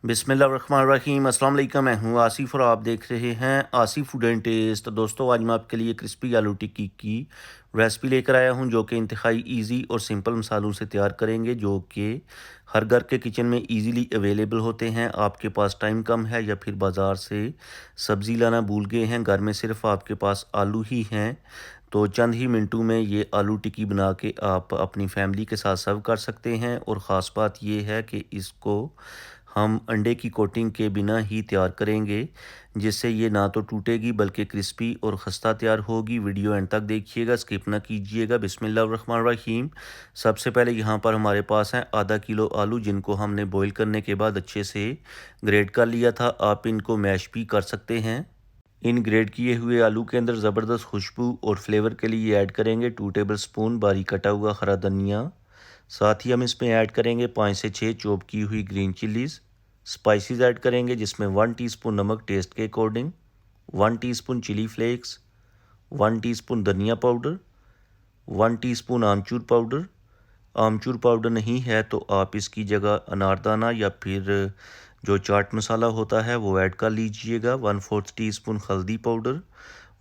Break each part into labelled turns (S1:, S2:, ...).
S1: बिस्मिल्लाहिर्रहमानिर्रहीम। अस्सलाम वालेकुम। मैं हूँ आसिफ और आप देख रहे हैं आसिफ फूड एंड टेस्ट। तो दोस्तों, आज मैं आपके लिए क्रिस्पी आलू टिक्की की रेसिपी लेकर आया हूँ, जो कि इंतहाई इजी और सिंपल मसालों से तैयार करेंगे, जो कि हर घर के किचन में इजीली अवेलेबल होते हैं। आपके पास टाइम कम है या फिर बाज़ार से सब्ज़ी लाना भूल गए हैं, घर में सिर्फ आपके पास आलू ही हैं, तो चंद ही मिनटों में ये आलू टिक्की बना के आप अपनी फैमिली के साथ सर्व कर सकते हैं। और ख़ास बात ये है कि इसको हम अंडे की कोटिंग के बिना ही तैयार करेंगे, जिससे ये ना तो टूटेगी बल्कि क्रिस्पी और खस्ता तैयार होगी। वीडियो एंड तक देखिएगा, स्किप ना कीजिएगा। बिस्मिल्लाहिर्रहमानिर्रहीम। सबसे पहले यहाँ पर हमारे पास है आधा किलो आलू, जिनको हमने बॉईल करने के बाद अच्छे से ग्रेट कर लिया था। आप इनको मैश भी कर सकते हैं। इन ग्रेट किए हुए आलू के अंदर ज़बरदस्त खुशबू और फ्लेवर के लिए ऐड करेंगे 2 टेबल स्पून बारीक कटा हुआ हरा धनिया। साथ ही हम इसमें ऐड करेंगे 5 से 6 चॉप की हुई ग्रीन चिलीज़। स्पाइसेस ऐड करेंगे, जिसमें 1 टीस्पून नमक टेस्ट के according, 1 teaspoon chilli flakes, 1 teaspoon धनिया पाउडर, 1 टीस्पून आमचूर पाउडर। आमचूर पाउडर नहीं है तो आप इसकी जगह अनारदाना या फिर जो चाट मसाला होता है वो ऐड कर लीजिएगा। 1/4 टीस्पून हल्दी पाउडर,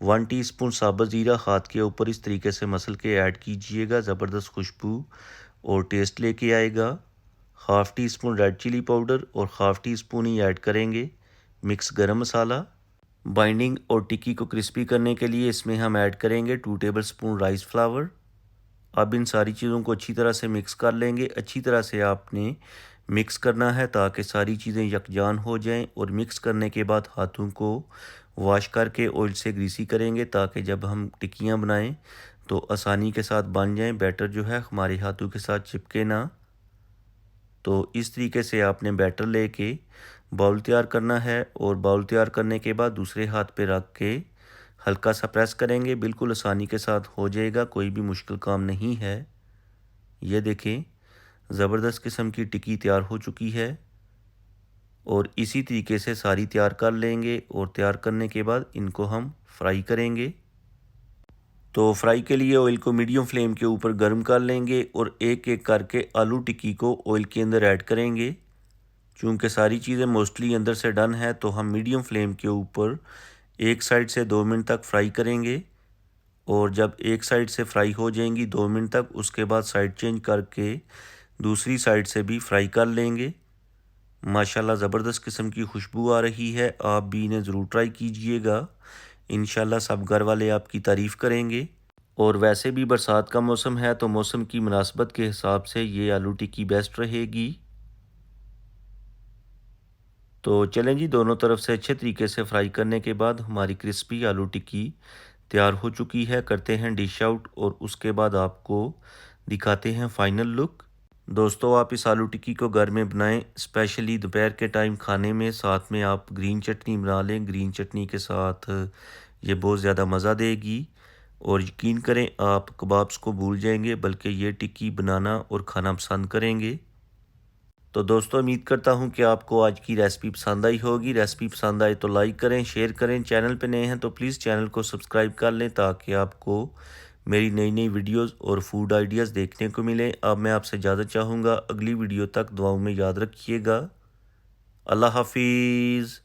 S1: 1 टीस्पून साबुत ज़ीरा हाथ के ऊपर इस तरीके से मसल के ऐड कीजिएगा, ज़बरदस्त खुशबू और टेस्ट लेके आएगा। Half teaspoon red chilli powder और हाफ़ टी स्पून ही ऐड करेंगे मिक्स गरम मसाला। बाइंडिंग और टिक्की को क्रिस्पी करने के लिए इसमें हम ऐड करेंगे 2 टेबल स्पून राइस फ्लावर। अब इन सारी चीज़ों को अच्छी तरह से मिक्स कर लेंगे। अच्छी तरह से आपने मिक्स करना है ताकि सारी चीज़ें यकजान हो जाएं। और मिक्स करने के बाद हाथों को वॉश करके ऑयल से ग्रीसी करेंगे, ताकि जब हम टिक्कियाँ बनाएं तो आसानी के साथ बन जाएं, बैटर जो है हमारे हाथों के साथ चिपके ना। तो इस तरीके से आपने बैटर लेके बाउल तैयार करना है, और बाउल तैयार करने के बाद दूसरे हाथ पे रख के हल्का सा प्रेस करेंगे। बिल्कुल आसानी के साथ हो जाएगा, कोई भी मुश्किल काम नहीं है। ये देखें, ज़बरदस्त किस्म की टिक्की तैयार हो चुकी है। और इसी तरीके से सारी तैयार कर लेंगे, और तैयार करने के बाद इनको हम फ्राई करेंगे। तो फ्राई के लिए ऑयल को मीडियम फ्लेम के ऊपर गर्म कर लेंगे, और एक एक करके आलू टिक्की को ऑयल के अंदर ऐड करेंगे। चूँकि सारी चीज़ें मोस्टली अंदर से डन है, तो हम मीडियम फ्लेम के ऊपर एक साइड से 2 मिनट तक फ्राई करेंगे। और जब एक साइड से फ्राई हो जाएंगी 2 मिनट तक, उसके बाद साइड चेंज करके दूसरी साइड से भी फ्राई कर लेंगे। माशाल्लाह ज़बरदस्त किस्म की खुशबू आ रही है। आप भी इन्हें ज़रूर ट्राई कीजिएगा। इंशाल्लाह सब घर वाले आपकी तारीफ़ करेंगे। और वैसे भी बरसात का मौसम है, तो मौसम की मुनासबत के हिसाब से ये आलू टिक्की बेस्ट रहेगी। तो चलें जी, दोनों तरफ से अच्छे तरीके से फ्राई करने के बाद हमारी क्रिस्पी आलू टिक्की तैयार हो चुकी है। करते हैं डिश आउट, और उसके बाद आपको दिखाते हैं फाइनल लुक। दोस्तों, आप इस आलू टिक्की को घर में बनाएं, स्पेशली दोपहर के टाइम खाने में। साथ में आप ग्रीन चटनी बना लें, ग्रीन चटनी के साथ ये बहुत ज़्यादा मज़ा देगी। और यकीन करें, आप कबाब्स को भूल जाएंगे, बल्कि ये टिक्की बनाना और खाना पसंद करेंगे। तो दोस्तों, उम्मीद करता हूँ कि आपको आज की रेसिपी पसंद आई होगी। रेसिपी पसंद आए तो लाइक करें, शेयर करें। चैनल पे नए हैं तो प्लीज़ चैनल को सब्सक्राइब कर लें, ताकि आपको मेरी नई नई वीडियोस और फूड आइडियाज़ देखने को मिले। अब मैं आपसे इजाज़त चाहूँगा, अगली वीडियो तक दुआओं में याद रखिएगा। अल्लाह हाफिज़।